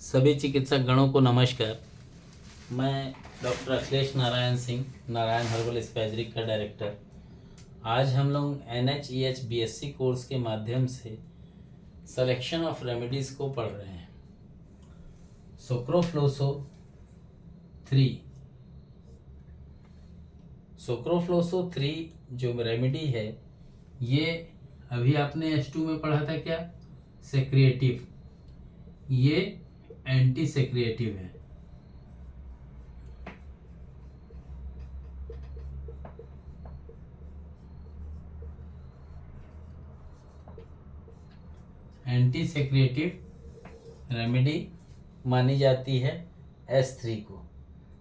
सभी चिकित्सक गणों को नमस्कार। मैं डॉक्टर अखिलेश नारायण सिंह, नारायण हर्बल स्पैजरिक का डायरेक्टर। आज हम लोग NHEH BSc कोर्स के माध्यम से सिलेक्शन ऑफ रेमेडीज़ को पढ़ रहे हैं। सोक्रोफ्लोसो 3 जो रेमेडी है, ये अभी आपने S2 में पढ़ा था क्या, सेक्रिएटिव। ये एंटी सेक्रिएटिव है। एंटी सेक्रिएटिव रेमेडी मानी जाती है S3 को,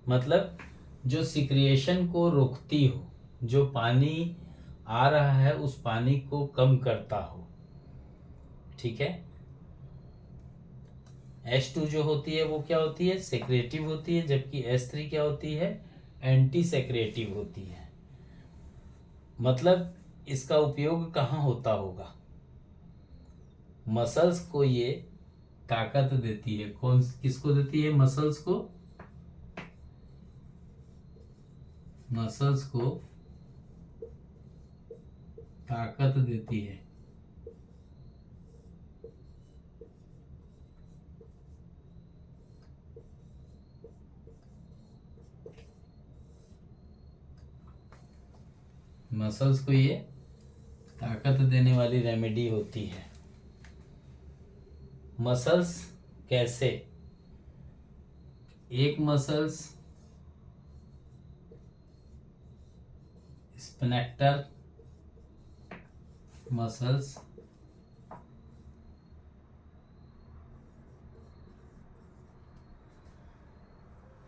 मतलब जो सिक्रिएशन को रोकती हो, जो पानी आ रहा है उस पानी को कम करता हो। ठीक है। S2 जो होती है वो क्या होती है, सेक्रिएटिव होती है, जबकि S3 क्या होती है, एंटी सेक्रिएटिव होती है। मतलब इसका उपयोग कहाँ होता होगा, मसल्स को ये ताकत देती है। किसको देती है, मसल्स को ताकत देती है। मसल्स को ये ताकत देने वाली रेमेडी होती है। मसल्स कैसे, एक मसल्स स्प्लेनेक्टर मसल्स,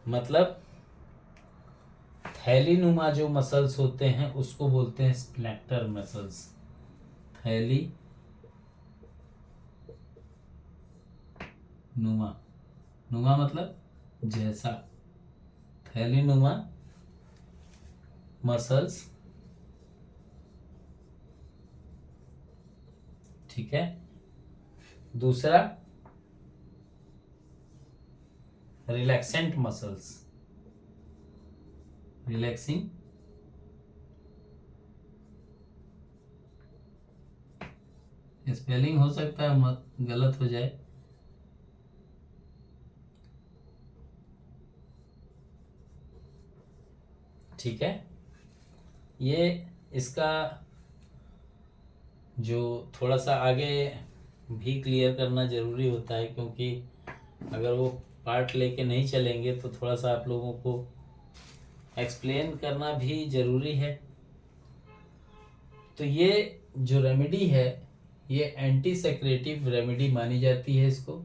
मतलब थैलीनुमा जो मसल्स होते हैं उसको बोलते हैं स्प्लेनेक्टर मसल्स। थैली नुमा मतलब जैसा, थैलीनुमा मसल्स। ठीक है। दूसरा रिलैक्सेंट मसल्स, रिलैक्सिंग स्पेलिंग हो सकता है गलत हो जाए। ठीक है। ये इसका जो थोड़ा सा आगे भी क्लियर करना ज़रूरी होता है, क्योंकि अगर वो पार्ट लेके नहीं चलेंगे तो थोड़ा सा आप लोगों को एक्सप्लेन करना भी ज़रूरी है। तो ये जो रेमेडी है ये एंटी सेक्रेटिव रेमेडी मानी जाती है। इसको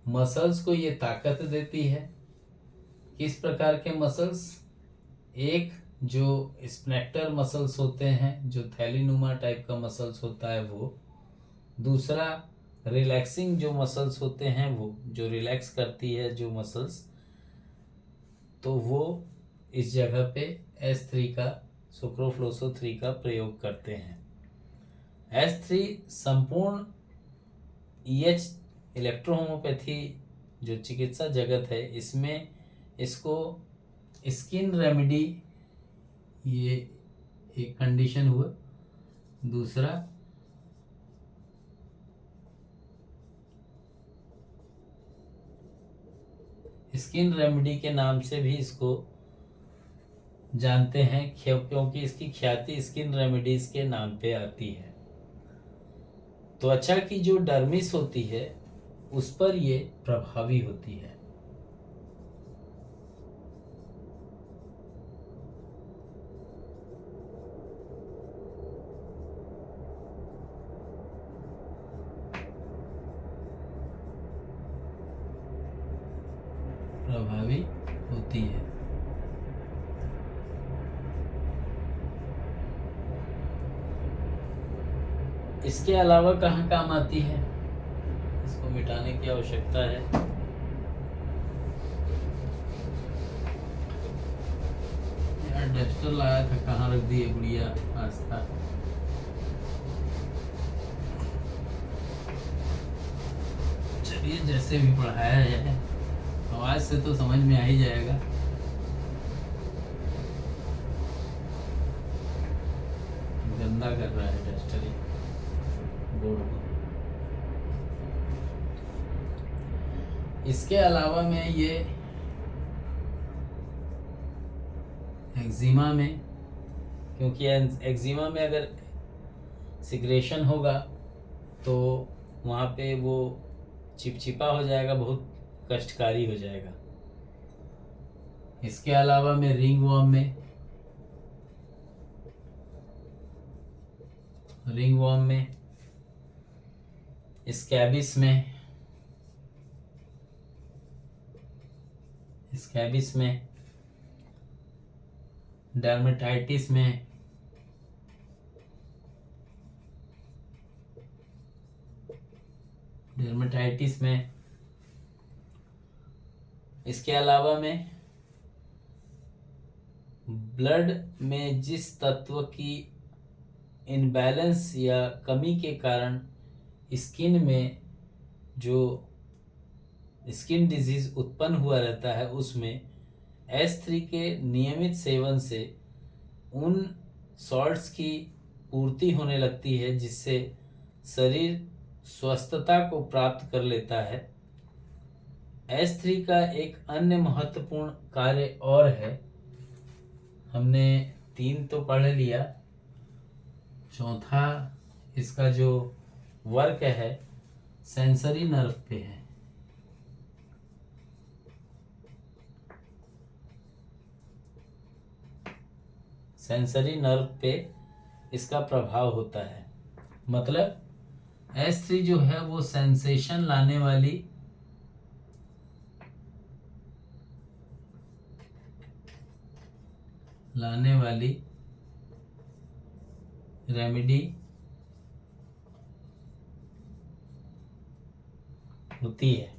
मसल्स को ये ताकत देती है। किस प्रकार के मसल्स, एक जो स्प्लेनेक्टर मसल्स होते हैं, जो थैलीनुमा टाइप का मसल्स होता है वो। दूसरा रिलैक्सिंग जो मसल्स होते हैं, वो जो रिलैक्स करती है जो मसल्स, तो वो इस जगह पे S3 का, सोक्रोफ्लोसो 3 का प्रयोग करते हैं। S3 संपूर्ण EH इलेक्ट्रोहोमोपैथी जो चिकित्सा जगत है, इसमें इसको स्किन रेमेडी, ये एक कंडीशन हुआ। दूसरा स्किन रेमेडी के नाम से भी इसको जानते हैं, क्योंकि इसकी ख्याति स्किन रेमेडीज के नाम पे आती है। त्वचा की जो डर्मिस होती है उस पर ये प्रभावी होती है। प्रभावी होती है। इसके अलावा कहाँ काम आती है, इसको मिटाने की आवश्यकता है। यार डस्टर लाया था, कहाँ रख दी है गुड़िया आस्था। देखिए जैसे भी पढ़ाया जाए, आवाज से तो समझ में आ ही जाएगा। गंदा कर रहा है डस्टर बोर्ड को। इसके अलावा में ये एक्जिमा में, क्योंकि एक्जिमा में अगर सिक्रेशन होगा तो वहाँ पे वो चिपचिपा हो जाएगा, बहुत कष्टकारी हो जाएगा। इसके अलावा में रिंग वर्म में, स्कैबिस में, डर्मेटाइटिस में, इसके अलावा में ब्लड में जिस तत्व की इनबैलेंस या कमी के कारण स्किन में जो स्किन डिजीज उत्पन्न हुआ रहता है, उसमें S3 के नियमित सेवन से उन सॉल्ट्स की पूर्ति होने लगती है, जिससे शरीर स्वस्थता को प्राप्त कर लेता है। S3 का एक अन्य महत्वपूर्ण कार्य और है, हमने 3 तो पढ़ लिया, चौथा इसका जो वर्क है सेंसरी नर्व पे है। सेंसरी नर्व पे इसका प्रभाव होता है। मतलब S3 जो है वो सेंसेशन लाने वाली रेमेडी होती है।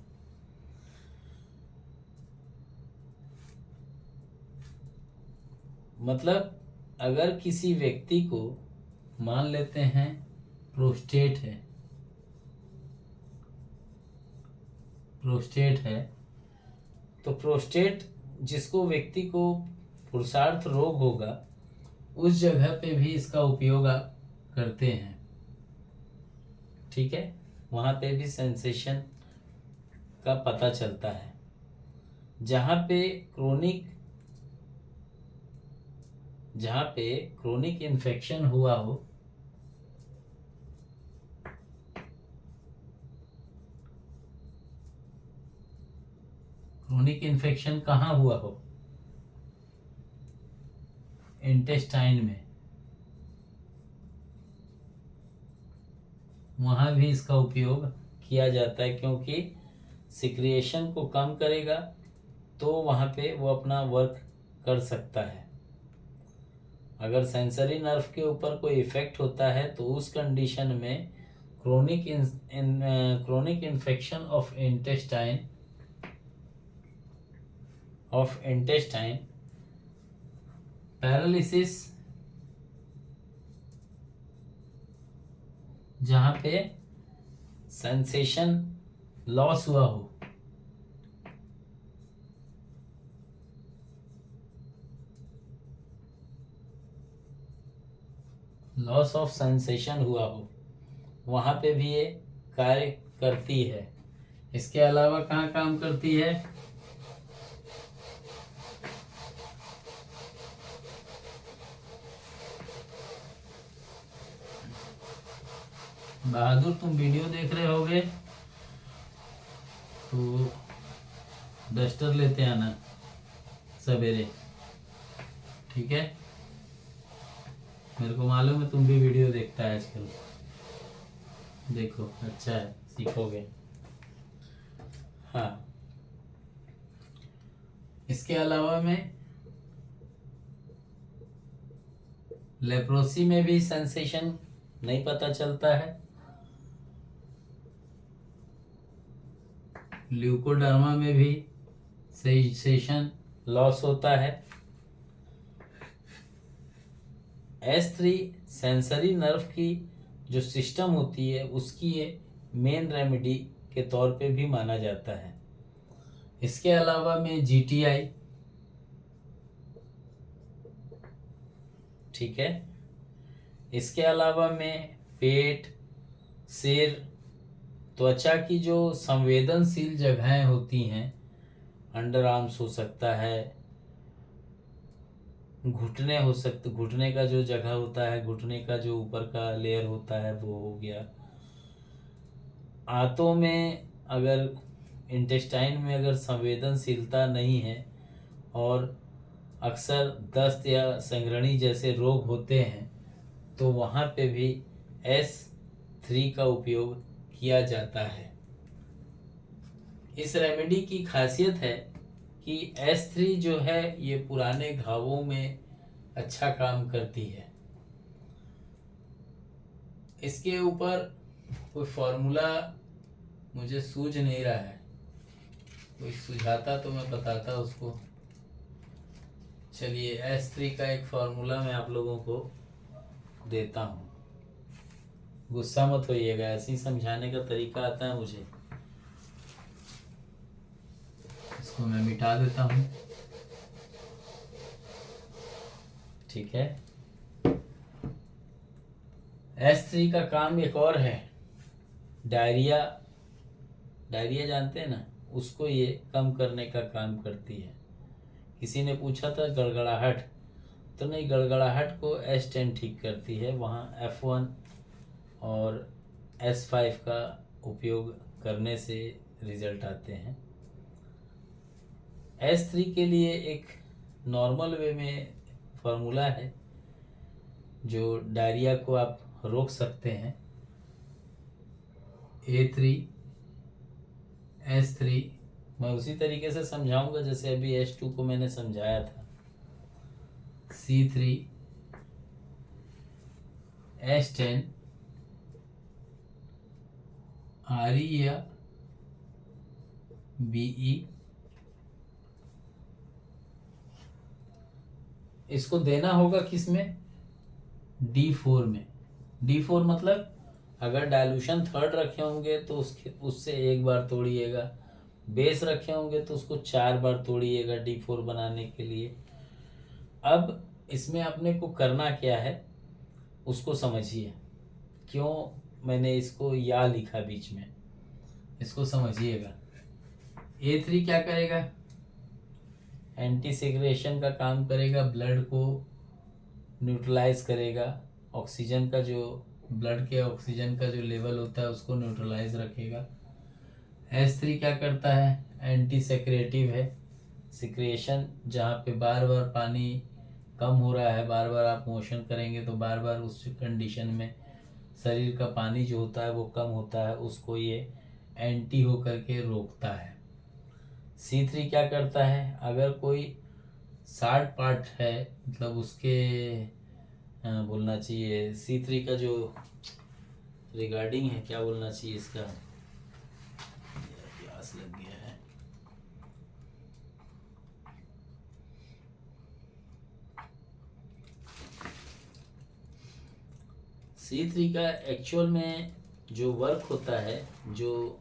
मतलब अगर किसी व्यक्ति को मान लेते हैं प्रोस्टेट है, तो प्रोस्टेट जिसको व्यक्ति को पुरुषार्थ रोग होगा, उस जगह पे भी इसका उपयोग आप करते हैं। ठीक है, वहाँ पे भी सेंसेशन का पता चलता है। जहाँ पे क्रोनिक इन्फेक्शन हुआ हो, क्रोनिक इन्फेक्शन कहाँ हुआ हो, इंटेस्टाइन में, वहाँ भी इसका उपयोग किया जाता है, क्योंकि सिक्रिएशन को कम करेगा तो वहाँ पे वो अपना वर्क कर सकता है। अगर सेंसरी नर्व के ऊपर कोई इफेक्ट होता है तो उस कंडीशन में chronic infection of intestine, paralysis, जहाँ पे सेंसेशन लॉस हुआ हो, लॉस ऑफ सेंसेशन हुआ हो, वहाँ पे भी ये कार्य करती है। इसके अलावा कहाँ काम करती है? बहादुर, तुम वीडियो देख रहे होगे तो डस्टर लेते आना सवेरे, ठीक है? मेरे को मालूम है तुम भी वीडियो देखता है आजकल, देखो अच्छा है, सीखोगे। हाँ, इसके अलावा में लेप्रोसी में भी सेंसेशन नहीं पता चलता है, ल्यूकोडर्मा में भी सेंसेशन लॉस होता है। S3 सेंसरी नर्व की जो सिस्टम होती है उसकी ये मेन रेमेडी के तौर पे भी माना जाता है। इसके अलावा में GTI, ठीक है। इसके अलावा में पेट, सिर, त्वचा की जो संवेदनशील जगहें होती हैं, अंडर आर्म्स हो सकता है, घुटने हो सकते, घुटने का जो जगह होता है, घुटने का जो ऊपर का लेयर होता है वो हो गया। आंतों में अगर इंटेस्टाइन में अगर संवेदनशीलता नहीं है और अक्सर दस्त या संघृणी जैसे रोग होते हैं तो वहाँ पे भी S3 का उपयोग किया जाता है। इस रेमेडी की खासियत है कि S3 जो है ये पुराने घावों में अच्छा काम करती है। इसके ऊपर कोई फॉर्मूला मुझे सूझ नहीं रहा है, कोई सुझाता तो मैं बताता उसको। चलिए S3 का एक फॉर्मूला मैं आप लोगों को देता हूँ, गुस्सा मत होइएगा, ऐसे ही समझाने का तरीका आता है मुझे। इसको मैं मिटा देता हूँ, ठीक है। S3 का काम एक और है, डायरिया, डायरिया जानते हैं ना, उसको ये कम करने का काम करती है। किसी ने पूछा था गड़गड़ाहट, तो नहीं, गड़गड़ाहट को S10 ठीक करती है। वहाँ F1 और S5 का उपयोग करने से रिजल्ट आते हैं। S3 के लिए एक नॉर्मल वे में फॉर्मूला है जो डायरिया को आप रोक सकते हैं। A3 S3 मैं उसी तरीके से समझाऊंगा जैसे अभी S2 को मैंने समझाया था। C3 S10 RE या BE, इसको देना होगा किस में, D4 में। D4 मतलब अगर डाइल्यूशन थर्ड रखे होंगे तो उससे एक बार तोड़िएगा, बेस रखे होंगे तो उसको 4 बार तोड़िएगा D4 बनाने के लिए। अब इसमें अपने को करना क्या है उसको समझिए, क्यों मैंने इसको या लिखा बीच में, इसको समझिएगा। A3 क्या करेगा, एंटी सिक्रेशन का काम करेगा, ब्लड को न्यूट्रलाइज करेगा, ऑक्सीजन का जो ब्लड के ऑक्सीजन का जो लेवल होता है उसको न्यूट्रलाइज रखेगा। S3 क्या करता है, एंटी सेक्रेटिव है, सिक्रेशन जहाँ पे बार बार पानी कम हो रहा है, बार बार आप मोशन करेंगे तो बार बार उस कंडीशन में शरीर का पानी जो होता है वो कम होता है, उसको ये एंटी हो करके रोकता है। C3 क्या करता है, अगर कोई शार्ट पार्ट है, मतलब उसके बोलना चाहिए C3 का जो रिगार्डिंग है, क्या बोलना चाहिए इसका, प्यास लग गया है। C3 का एक्चुअल में जो वर्क होता है, जो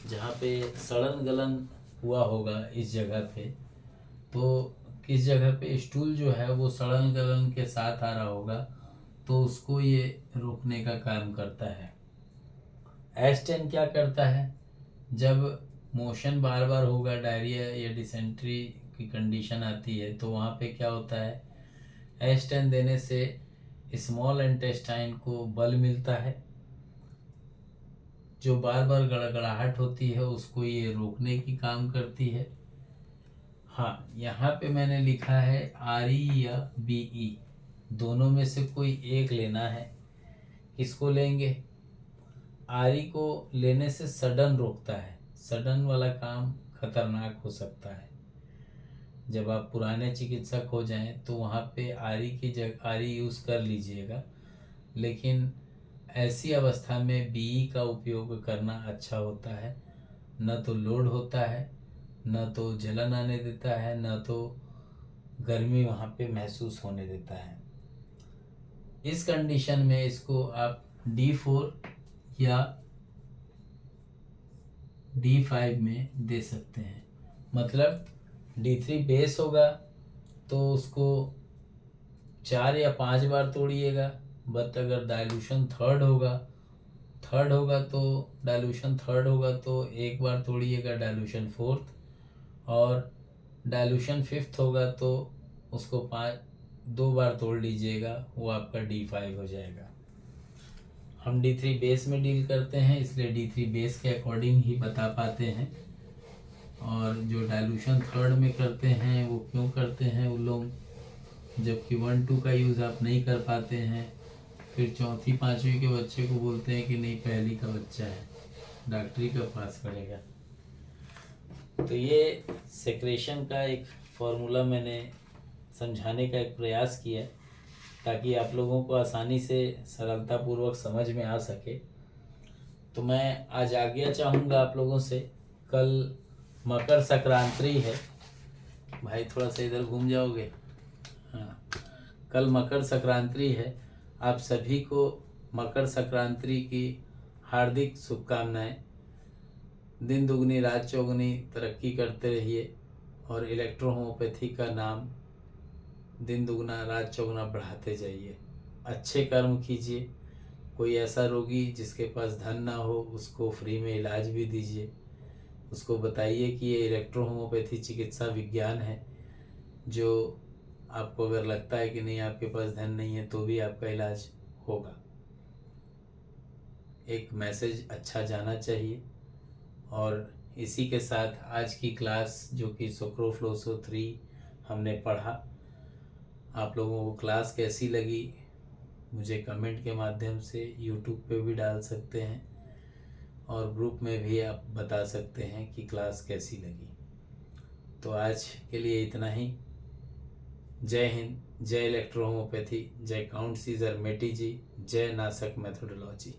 जहाँ पे सड़न गलन हुआ होगा इस जगह पे, तो किस जगह पे स्टूल जो है वो सड़न गलन के साथ आ रहा होगा तो उसको ये रोकने का काम करता है। S10 क्या करता है, जब मोशन बार बार होगा, डायरिया या डिसेंट्री की कंडीशन आती है तो वहाँ पे क्या होता है, S10 देने से स्मॉल इंटेस्टाइन को बल मिलता है, जो बार बार गड़गड़ाहट होती है उसको ये रोकने की काम करती है। हाँ, यहाँ पे मैंने लिखा है RE या BE, दोनों में से कोई एक लेना है। किसको लेंगे, RE को लेने से सडन रोकता है, सडन वाला काम खतरनाक हो सकता है। जब आप पुराने चिकित्सक हो जाएं तो वहाँ पे RE की जगह RE यूज़ कर लीजिएगा, लेकिन ऐसी अवस्था में BE का उपयोग करना अच्छा होता है। न तो लोड होता है, न तो जलन आने देता है, न तो गर्मी वहाँ पे महसूस होने देता है। इस कंडीशन में इसको आप D4 या D5 में दे सकते हैं। मतलब D3 बेस होगा तो उसको 4 या 5 बार तोड़िएगा। बट अगर डाइल्यूशन थर्ड होगा तो डाइल्यूशन थर्ड होगा तो एक बार तोड़िएगा डाइल्यूशन फोर्थ, और डाइल्यूशन फिफ्थ होगा तो उसको 2 बार तोड़ लीजिएगा, वो आपका D5 हो जाएगा। हम D3 बेस में डील करते हैं इसलिए D3 बेस के अकॉर्डिंग ही बता पाते हैं। और जो डाइल्यूशन थर्ड में करते हैं वो क्यों करते हैं वो लोग, जबकि 1-2 का यूज़ आप नहीं कर पाते हैं, फिर चौथी पाँचवीं के बच्चे को बोलते हैं कि नहीं पहली का बच्चा है, डॉक्टरी का पास करेगा। तो ये सेक्रेशन का एक फॉर्मूला मैंने समझाने का एक प्रयास किया ताकि आप लोगों को आसानी से सरलतापूर्वक समझ में आ सके। तो मैं आज आज्ञा चाहूँगा आप लोगों से। कल मकर संक्रांति है। भाई थोड़ा सा इधर घूम जाओगे। हाँ, कल मकर संक्रांति है। आप सभी को मकर संक्रांति की हार्दिक शुभकामनाएं। दिन दुगनी रात चौगुनी तरक्की करते रहिए और इलेक्ट्रो होम्योपैथी का नाम दिन दुगना रात चौगुना बढ़ाते जाइए। अच्छे कर्म कीजिए। कोई ऐसा रोगी जिसके पास धन ना हो उसको फ्री में इलाज भी दीजिए। उसको बताइए कि ये इलेक्ट्रो होम्योपैथी चिकित्सा विज्ञान है, जो आपको अगर लगता है कि नहीं आपके पास धन नहीं है तो भी आपका इलाज होगा। एक मैसेज अच्छा जाना चाहिए। और इसी के साथ आज की क्लास जो कि सुक्रोफ्लोसो 3 हमने पढ़ा, आप लोगों को क्लास कैसी लगी मुझे कमेंट के माध्यम से यूट्यूब पे भी डाल सकते हैं और ग्रुप में भी आप बता सकते हैं कि क्लास कैसी लगी। तो आज के लिए इतना ही। जय हिंद, जय इलेक्ट्रो होम्योपैथी, जय काउंट सीजर मेटी जी, जय नासक मेथोडोलॉजी।